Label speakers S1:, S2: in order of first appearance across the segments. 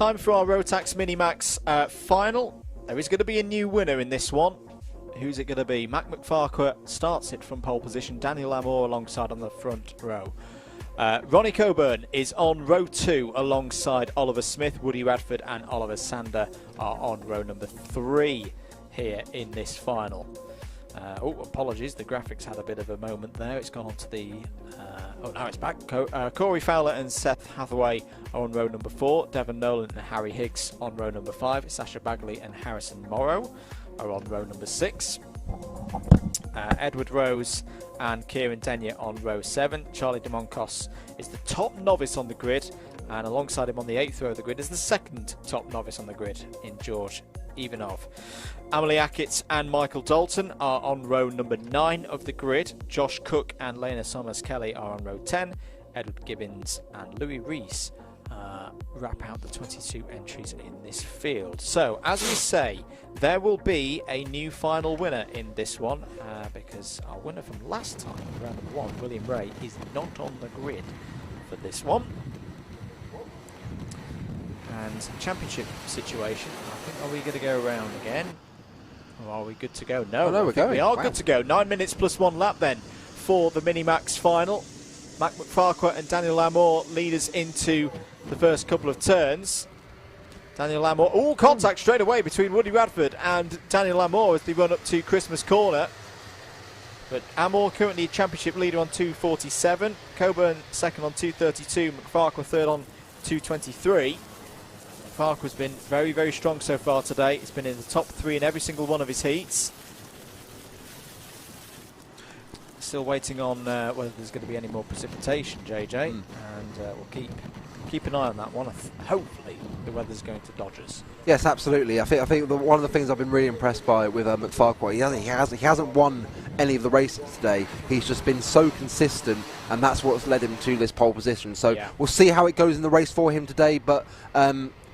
S1: Time for our Rotax Mini Max final. There is going to be a new winner in this one. Who's it going to be? Mac McFarquhar starts it from pole position. Daniel Lamour alongside on the front row. Ronnie Coburn is on row 2 alongside Oliver Smith. Woody Radford and Oliver Sander are on row number 3 here in this final. Apologies, the graphics had a bit of a moment there. It's gone on to the... now it's back. Corey Fowler and Seth Hathaway are on row number 4. Devon Nolan and Harry Higgs on row number 5. Sasha Bagley and Harrison Morrow are on row number 6. Edward Rose and Kieran Denyer on row 7. Charlie DeMoncos is the top novice on the grid, and alongside him on the 8th row of the grid is the second top novice on the grid in George Ivanov. Amelie Ackett and Michael Dalton are on row number 9 of the grid. Josh Cooke and Lena Somers-Kelly are on row 10. Edward Gibbons and Louis Rees wrap out the 22 entries in this field. So, as we say, there will be a new final winner in this one, because our winner from last time, round number 1, William Ray, is not on the grid for this one. And championship situation, I think, are we going to go around again? Or are we good to go? No,
S2: we're going.
S1: We are good to go. 9 minutes plus 1 lap then for the Mini Max final. Mac McFarquhar and Daniel Lamour lead us into the first couple of turns. Daniel Lamour, contact straight away between Woody Radford and Daniel Lamour as they run up to Christmas Corner. But Amour currently championship leader on 2:47. Coburn second on 2:32. McFarquhar third on 2:23. McFarquhar's been very, very strong so far today. He's been in the top 3 in every single one of his heats. Still waiting on whether there's going to be any more precipitation, JJ, and we'll keep an eye on that one. Hopefully the weather's going to dodge us.
S2: Yes, absolutely. I think one of the things I've been really impressed by with McFarquhar, he hasn't won any of the races today. He's just been so consistent, and that's what's led him to this pole position. So we'll see how it goes in the race for him today, but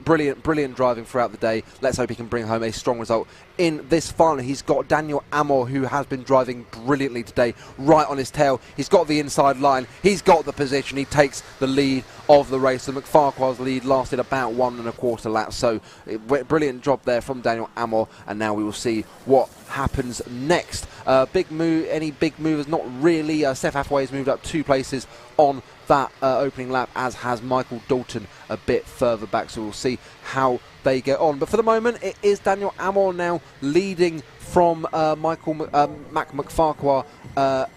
S2: brilliant driving throughout the day. Let's hope he can bring home a strong result in this final. He's got Daniel Amour, who has been driving brilliantly today, right on his tail. He's got the inside line. He's got the position. He takes the lead of the race. And McFarquhar's lead lasted about 1.25 laps. So brilliant job there from Daniel Amour. And now we will see what happens next. Big move? Any big movers? Not really. Seth Hathaway has moved up 2 places on that opening lap, as has Michael Dalton a bit further back, so we'll see how they get on. But for the moment, it is Daniel Amour now leading from Mac McFarquhar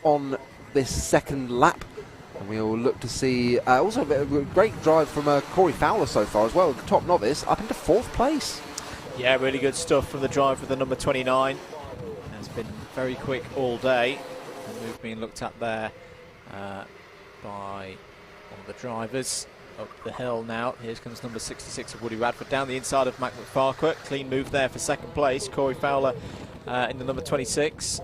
S2: on this second lap. And we'll look to see also a great drive from Corey Fowler so far as well, the top novice, up into 4th place.
S1: Yeah, really good stuff from the drive with the number 29. It's been very quick all day. The move being looked at there by one of the drivers up the hill now. Here comes number 66 of Woody Radford down the inside of Mac McFarquhar. Clean move there for second place. Corey Fowler in the number 26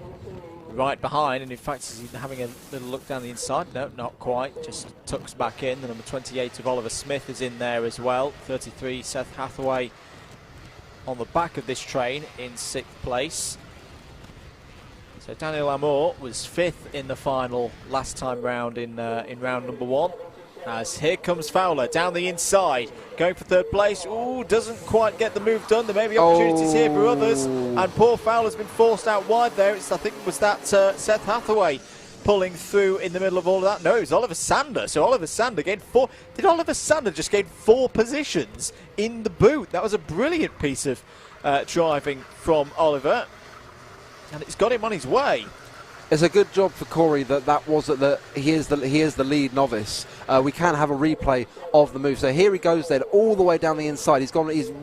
S1: right behind, and in fact he's having a little look down the inside. No, not quite, just tucks back in. The number 28 of Oliver Smith is in there as well. 33 Seth Hathaway on the back of this train in 6th place. So Daniel Amour was 5th in the final last time round in round number 1. As here comes Fowler down the inside, going for 3rd place. Ooh, doesn't quite get the move done. There may be opportunities here for others, and poor Fowler's been forced out wide there. I think it was that Seth Hathaway pulling through in the middle of all of that. No, it was Oliver Sander. So Oliver Sander gained 4. Did Oliver Sander just gain 4 positions in the boot? That was a brilliant piece of driving from Oliver. And it's got him on his way.
S2: It's a good job for Corey that he is the lead novice. We can have a replay of the move. So here he goes then, all the way down the inside. He's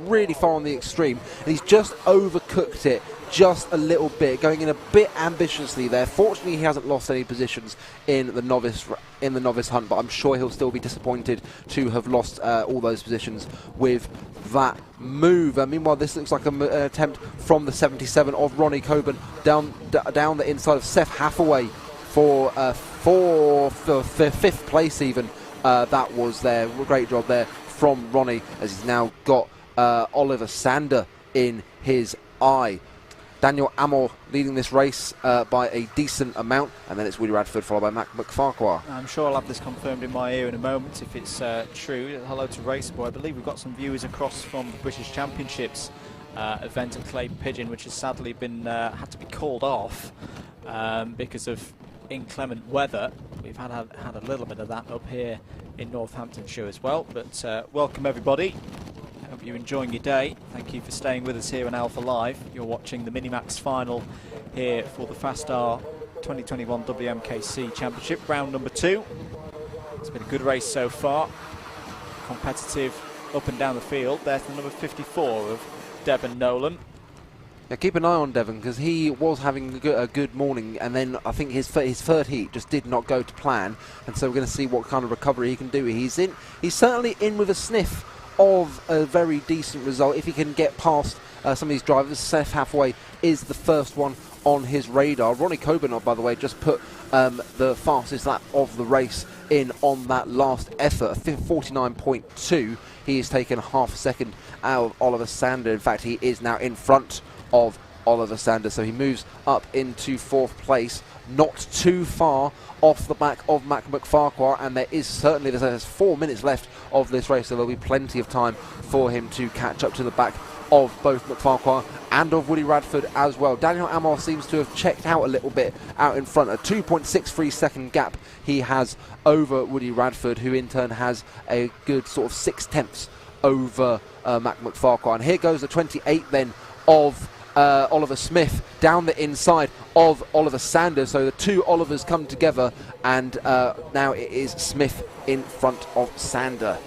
S2: really far on the extreme, and he's just overcooked it just a little bit, going in a bit ambitiously there. Fortunately, he hasn't lost any positions in the novice hunt, but I'm sure he'll still be disappointed to have lost all those positions with that move. Meanwhile, this looks like an attempt from the 77 of Ronnie Coburn down the inside of Seth Hathaway for 5th place even. That was there. Great job there from Ronnie, as he's now got Oliver Sander in his eye. Daniel Amor leading this race by a decent amount, and then it's Woody Radford followed by Mac McFarquhar.
S1: I'm sure I'll have this confirmed in my ear in a moment if it's true. Hello to Raceboy. I believe we've got some viewers across from the British Championships event at Clay Pigeon, which has sadly been had to be called off because of inclement weather. We've had a little bit of that up here in Northamptonshire as well. But welcome everybody. Hope you're enjoying your day. Thank you for staying with us here on Alpha Live. You're watching the Mini Max final here for the Fastar 2021 WMKC Championship, round number 2. It's been a good race so far. Competitive up and down the field. There's the number 54 of Devon Nolan.
S2: Yeah, keep an eye on Devon, because he was having a good morning, and then I think his third heat just did not go to plan, and so we're going to see what kind of recovery he can do. He's certainly in with a sniff of a very decent result if he can get past some of these drivers. Seth Hathaway is the first one on his radar. Ronnie Coburn, by the way, just put the fastest lap of the race in on that last effort, 49.2. He has taken half a second out of Oliver Sander. In fact, he is now in front of Oliver Sander, so he moves up into 4th place, not too far off the back of Mac McFarquhar, and there's 4 minutes left of this race, so there'll be plenty of time for him to catch up to the back of both McFarquhar and of Woody Radford as well. Daniel Amor seems to have checked out a little bit out in front. A 2.63 second gap he has over Woody Radford, who in turn has a good sort of 6/10 over Mac McFarquhar. And here goes the 28 then of Oliver Smith down the inside of Oliver Sanders. So the two Olivers come together, and now it is Smith in front of Sander.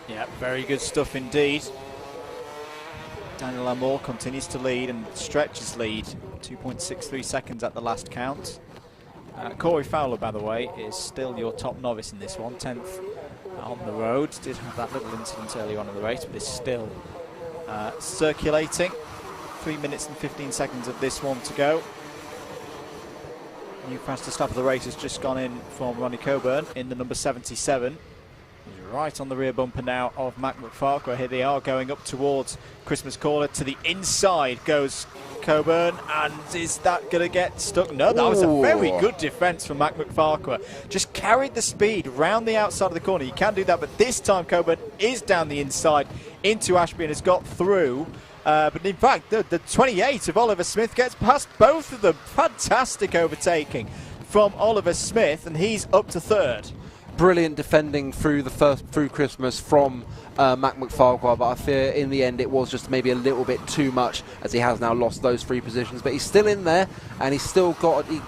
S1: Yeah, very good stuff indeed. Daniel Amor continues to lead and stretches lead, 2.63 seconds at the last count. Corey Fowler, by the way, is still your top novice in this one, 10th on the road. Did have that little incident early on in the race, but is still circulating. 3 minutes and 15 seconds of this one to go. New fastest lap of the race has just gone in from Ronnie Coburn in the number 77. He's right on the rear bumper now of Mac McFarquhar. Here they are going up towards Christmas Corner. To the inside goes Coburn, and is that going to get stuck? No, that was a very good defence from Mac McFarquhar. Just carried the speed round the outside of the corner. You can do that, but this time Coburn is down the inside into Ashby and has got through. But in fact, the 28 of Oliver Smith gets past both of them. Fantastic overtaking from Oliver Smith, and he's up to 3rd.
S2: Brilliant defending through Christmas from Mac McFarquhar, but I fear in the end it was just maybe a little bit too much, as he has now lost those 3 positions. But he's still in there, and he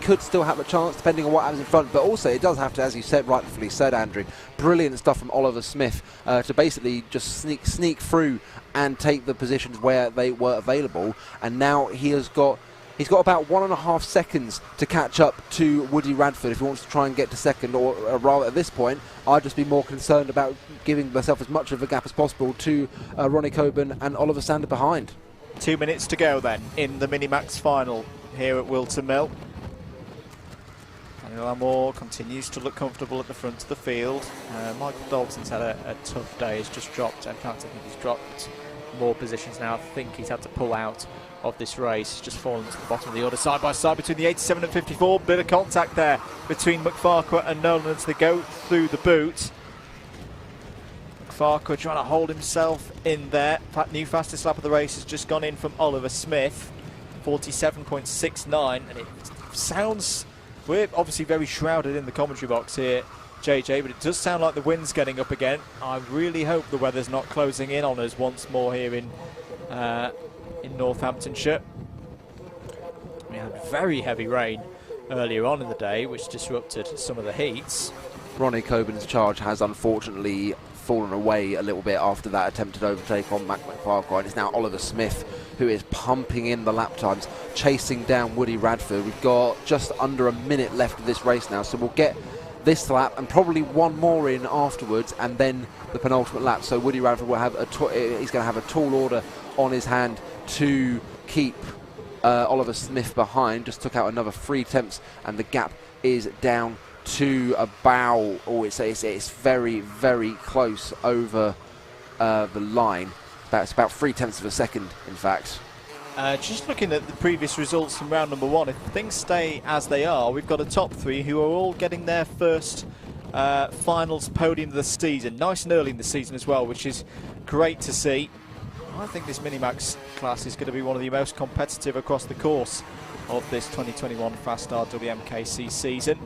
S2: could still have a chance depending on what happens in front. But also it does have to, as you said, rightfully said, Andrew, brilliant stuff from Oliver Smith to basically just sneak through and take the positions where they were available. And now he's got about 1.5 seconds to catch up to Woody Radford if he wants to try and get to second, or rather at this point I'd just be more concerned about giving myself as much of a gap as possible to Ronnie Coburn and Oliver Sander behind.
S1: 2 minutes to go then in the Mini Max final here at Whilton Mill. Daniel Amor continues to look comfortable at the front of the field. Michael Dalton's had a tough day. He's just dropped, in fact I think he's dropped more positions now. I think he's had to pull out of this race. He's just fallen to the bottom of the order, side by side between the 87 and 54. Bit of contact there between McFarquhar and Nolan as they go through the boot. McFarquhar trying to hold himself in there. New fastest lap of the race has just gone in from Oliver Smith, 47.69, and it sounds, we're obviously very shrouded in the commentary box here, JJ, but it does sound like the wind's getting up again. I really hope the weather's not closing in on us once more here in Northamptonshire. We had very heavy rain earlier on in the day, which disrupted some of the heats.
S2: Ronnie Coburn's charge has unfortunately fallen away a little bit after that attempted overtake on Mac McFarquhar, and it's now Oliver Smith who is pumping in the lap times, chasing down Woody Radford. We've got just under a minute left of this race now, so we'll get this lap and probably one more in afterwards, and then the penultimate lap. So Woody Radford will have he's going to have a tall order on his hand to keep Oliver Smith behind. Just took out another 3 attempts, and the gap is down to about, it's very, very close over the line. That's about 0.3 of a second, in fact.
S1: Just looking at the previous results from round number 1, if things stay as they are, we've got a top 3 who are all getting their first finals podium of the season, nice and early in the season as well, which is great to see. I think this Minimax class is going to be one of the most competitive across the course of this 2021 Fast Star WMKC season.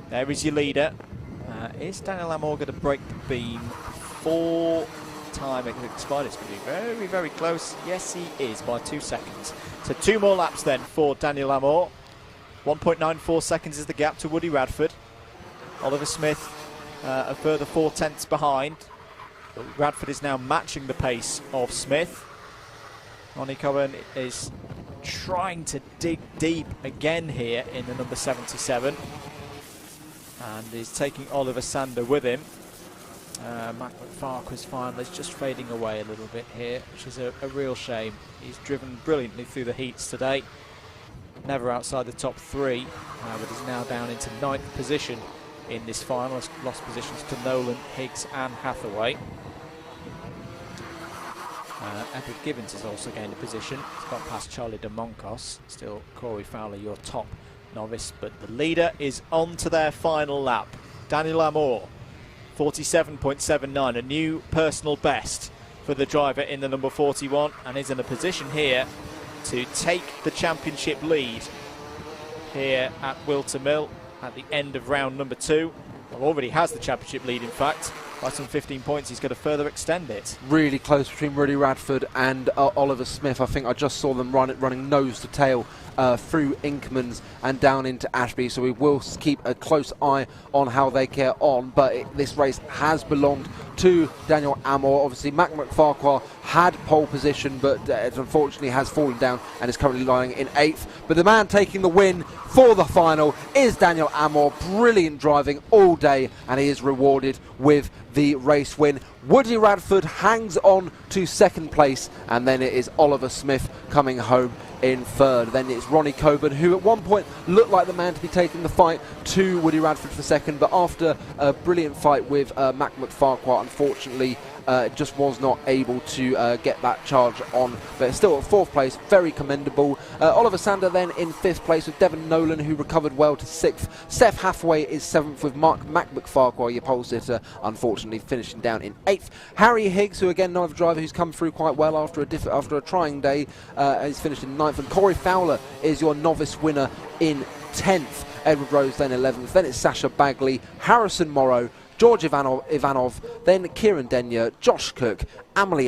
S1: There is your leader. Is Daniel Amor going to break the beam before time expired? It's going to be very, very close. Yes, he is, by 2 seconds. So 2 more laps then for Daniel Amor. 1.94 seconds is the gap to Woody Radford. Oliver Smith a further 4 tenths behind. But Radford is now matching the pace of Smith. Ronnie Coburn is trying to dig deep again here in the number 77. And is taking Oliver Sander with him. Mac McFarquhar's final is just fading away a little bit here, which is a real shame. He's driven brilliantly through the heats today. Never outside the top 3, but is now down into 9th position in this final. Has lost positions to Nolan, Higgs and Hathaway. Edward Gibbons has also gained a position. He's got past Charlie de Moncos. Still Corey Fowler, your top novice, but the leader is on to their final lap. Daniel Amor, 47.79, a new personal best for the driver in the number 41, and is in a position here to take the championship lead here at Whilton Mill at the end of round number 2. Well, already has the championship lead, in fact. By some 15 points, he's going to further extend it.
S2: Really close between Woody Radford and Oliver Smith. I think I just saw them running nose to tail through Inkmans and down into Ashby, so we will keep a close eye on how they get on. But this race has belonged to Daniel Amor. Obviously, Mac McFarquhar had pole position, but it unfortunately has fallen down and is currently lying in 8th. But the man taking the win for the final is Daniel Amor. Brilliant driving all day, and he is rewarded with the race win. Woody Radford hangs on to 2nd place, and then it is Oliver Smith coming home in 3rd. Then it's Ronnie Coburn, who at one point looked like the man to be taking the fight to Woody Radford for 2nd, but after a brilliant fight with Mac McFarquhar, unfortunately just was not able to get that charge on, but still at 4th place, very commendable. Oliver Sander then in 5th place with Devon Nolan, who recovered well, to 6th. Seth Hathaway is 7th with Mac McFarquhar, your pole sitter, unfortunately finishing down in 8th. Harry Higgs, who again another driver who's come through quite well after a trying day, has finished in 9th, and Corey Fowler is your novice winner in 10th. Edward Rose then 11th. Then it's Sasha Bagley, Harrison Morrow, George Ivanov, then Kieran Denyer, Josh Cooke, Amelie